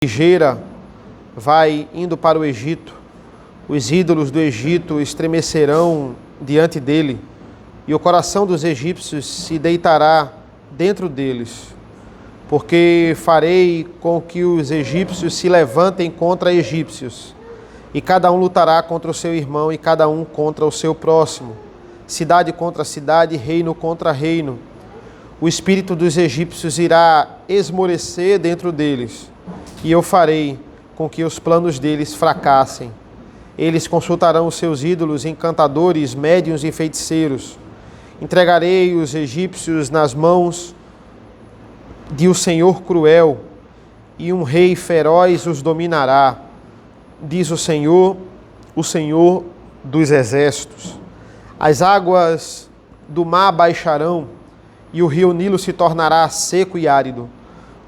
ligeira vai indo para o Egito, os ídolos do Egito estremecerão diante dele, e o coração dos egípcios se deitará dentro deles, porque farei com que os egípcios se levantem contra egípcios, e cada um lutará contra o seu irmão, e cada um contra o seu próximo, cidade contra cidade, reino contra reino. O espírito dos egípcios irá esmorecer dentro deles, e eu farei com que os planos deles fracassem. Eles consultarão os seus ídolos, encantadores, médiuns e feiticeiros. Entregarei os egípcios nas mãos de um Senhor cruel, e um rei feroz os dominará, diz o Senhor dos exércitos. As águas do mar baixarão, e o rio Nilo se tornará seco e árido.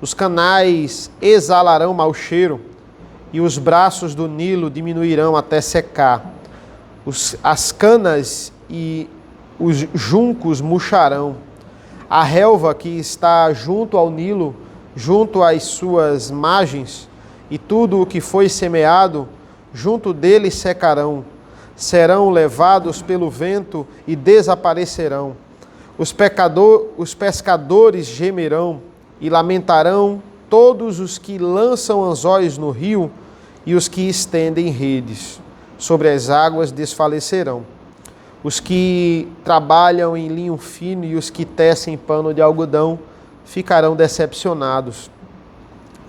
Os canais exalarão mau cheiro, e os braços do Nilo diminuirão até secar. As canas e os juncos murcharão. A relva que está junto ao Nilo, junto às suas margens, e tudo o que foi semeado, junto dele secarão. Serão levados pelo vento e desaparecerão. Os pescadores gemerão e lamentarão todos os que lançam anzóis no rio, e os que estendem redes sobre as águas desfalecerão. Os que trabalham em linho fino e os que tecem pano de algodão ficarão decepcionados.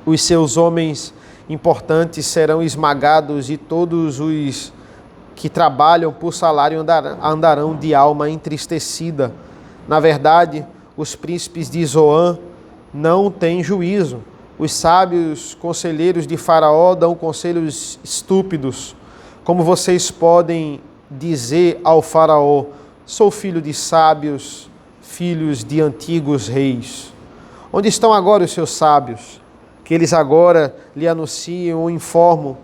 Os seus homens importantes serão esmagados, e todos os que trabalham por salário andarão de alma entristecida. Na verdade, os príncipes de Zoan não têm juízo. Os sábios conselheiros de Faraó dão conselhos estúpidos. Como vocês podem dizer ao Faraó: sou filho de sábios, filhos de antigos reis? Onde estão agora os seus sábios? Que eles agora lhe anunciam ou informam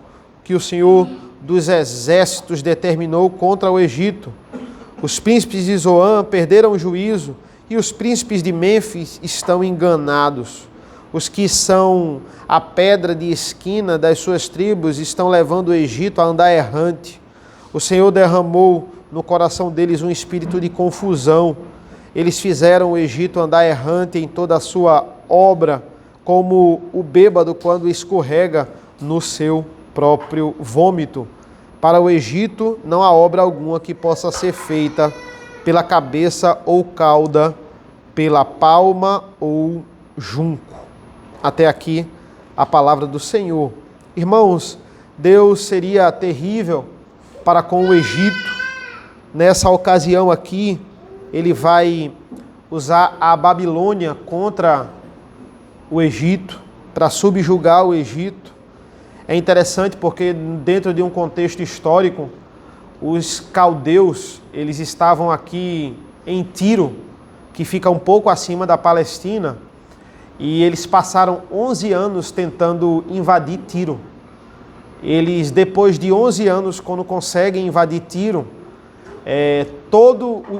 que o Senhor dos exércitos determinou contra o Egito. Os príncipes de Zoan perderam o juízo, e os príncipes de Mênfis estão enganados. Os que são a pedra de esquina das suas tribos estão levando o Egito a andar errante. O Senhor derramou no coração deles um espírito de confusão. Eles fizeram o Egito andar errante em toda a sua obra, como o bêbado quando escorrega no seu próprio vômito. Para o Egito não há obra alguma que possa ser feita pela cabeça ou cauda, pela palma ou junco. Até aqui a palavra do Senhor. Irmãos, Deus seria terrível para com o Egito. Nessa ocasião aqui, ele vai usar a Babilônia contra o Egito, para subjugar o Egito. É interessante porque dentro de um contexto histórico, os caldeus, eles estavam aqui em Tiro, que fica um pouco acima da Palestina, e eles passaram 11 anos tentando invadir Tiro. Eles, depois de 11 anos, quando conseguem invadir Tiro,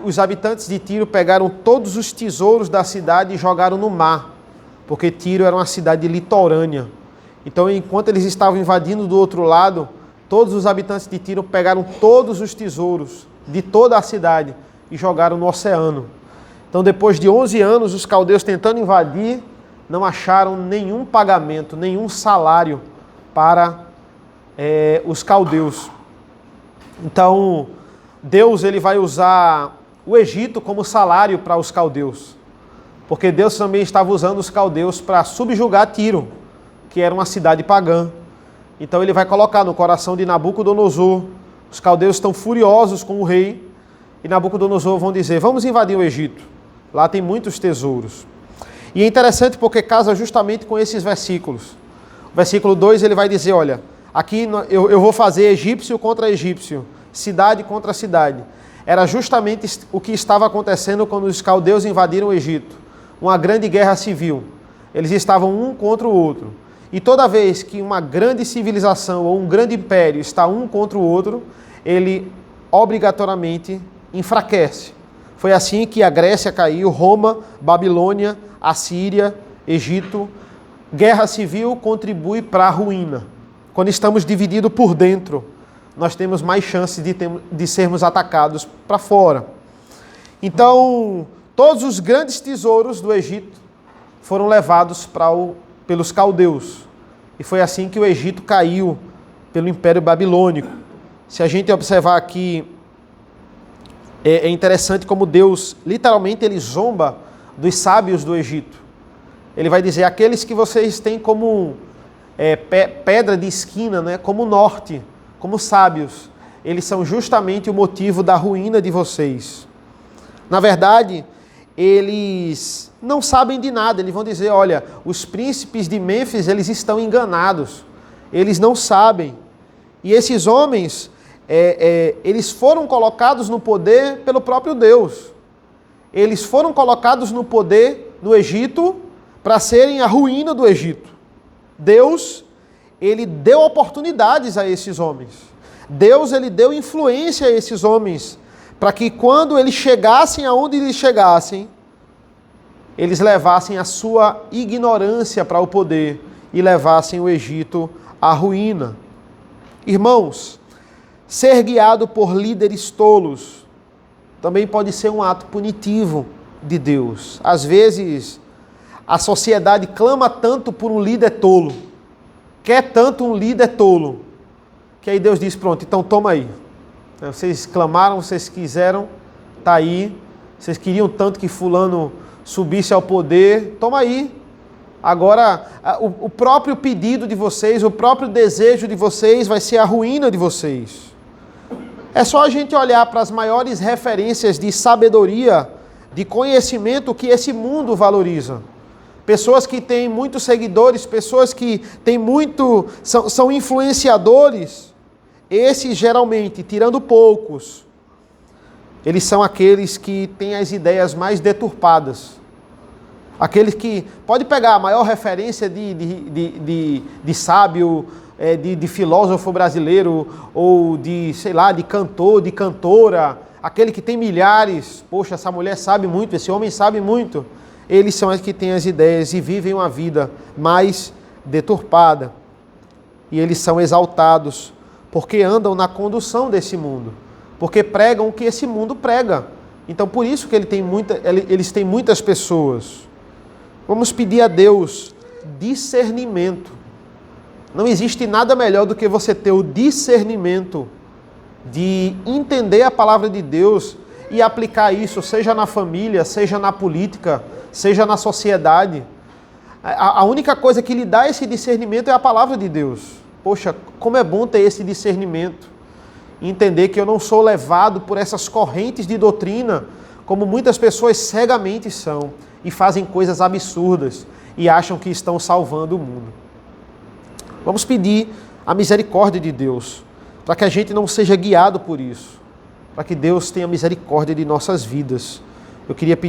os habitantes de Tiro pegaram todos os tesouros da cidade e jogaram no mar, porque Tiro era uma cidade litorânea. Então, enquanto eles estavam invadindo do outro lado, todos os habitantes de Tiro pegaram todos os tesouros de toda a cidade e jogaram no oceano. Então, depois de 11 anos, os caldeus tentando invadir, não acharam nenhum pagamento, nenhum salário para os caldeus. Então, Deus ele vai usar o Egito como salário para os caldeus, porque Deus também estava usando os caldeus para subjugar Tiro, que era uma cidade pagã. Então ele vai colocar no coração de Nabucodonosor. Os caldeus estão furiosos com o rei, e Nabucodonosor vão dizer: vamos invadir o Egito, lá tem muitos tesouros. E é interessante porque casa justamente com esses versículos. O versículo 2 ele vai dizer: olha, aqui eu vou fazer egípcio contra egípcio, cidade contra cidade. Era justamente o que estava acontecendo quando os caldeus invadiram o Egito. Uma grande guerra civil. Eles estavam um contra o outro. E toda vez que uma grande civilização ou um grande império está um contra o outro, ele obrigatoriamente enfraquece. Foi assim que a Grécia caiu, Roma, Babilônia, Assíria, Egito. guerra civil contribui para a ruína. Quando estamos divididos por dentro, nós temos mais chance de sermos atacados para fora. Então, todos os grandes tesouros do Egito foram levados pelos caldeus. E foi assim que o Egito caiu pelo Império Babilônico. Se a gente observar aqui, é interessante como Deus, literalmente, ele zomba dos sábios do Egito. Ele vai dizer, aqueles que vocês têm como pedra de esquina, né, como norte, como sábios, eles são justamente o motivo da ruína de vocês. Na verdade, eles não sabem de nada. Eles vão dizer, olha, os príncipes de Mênfis, eles estão enganados. Eles não sabem. E esses homens, eles foram colocados no poder pelo próprio Deus. Eles foram colocados no poder no Egito para serem a ruína do Egito. Deus, ele deu oportunidades a esses homens. Deus, ele deu influência a esses homens para que quando eles chegassem aonde eles chegassem, eles levassem a sua ignorância para o poder e levassem o Egito à ruína. Irmãos, ser guiado por líderes tolos também pode ser um ato punitivo de Deus. Às vezes, a sociedade clama tanto por um líder tolo, quer tanto um líder tolo, que aí Deus diz, pronto, então toma aí. Vocês clamaram, vocês quiseram, tá aí. Vocês queriam tanto que fulano subisse ao poder, toma aí. Agora, o próprio pedido de vocês, o próprio desejo de vocês vai ser a ruína de vocês. É só a gente olhar para as maiores referências de sabedoria, de conhecimento que esse mundo valoriza. Pessoas que têm muitos seguidores, pessoas que têm são influenciadores. Esses, geralmente, tirando poucos, eles são aqueles que têm as ideias mais deturpadas. Aqueles que... Pode pegar a maior referência de sábio, de filósofo brasileiro, ou de, sei lá, de cantor, de cantora, aquele que tem milhares. Poxa, essa mulher sabe muito, esse homem sabe muito. Eles são os que têm as ideias e vivem uma vida mais deturpada. E eles são exaltados porque andam na condução desse mundo, porque pregam o que esse mundo prega. Então, por isso que eles têm muitas pessoas. Vamos pedir a Deus discernimento. Não existe nada melhor do que você ter o discernimento de entender a palavra de Deus e aplicar isso, seja na família, seja na política, seja na sociedade. A única coisa que lhe dá esse discernimento é a palavra de Deus. Poxa, como é bom ter esse discernimento. Entender que eu não sou levado por essas correntes de doutrina, como muitas pessoas cegamente são, e fazem coisas absurdas, e acham que estão salvando o mundo. Vamos pedir a misericórdia de Deus, para que a gente não seja guiado por isso, para que Deus tenha misericórdia de nossas vidas. Eu queria pedir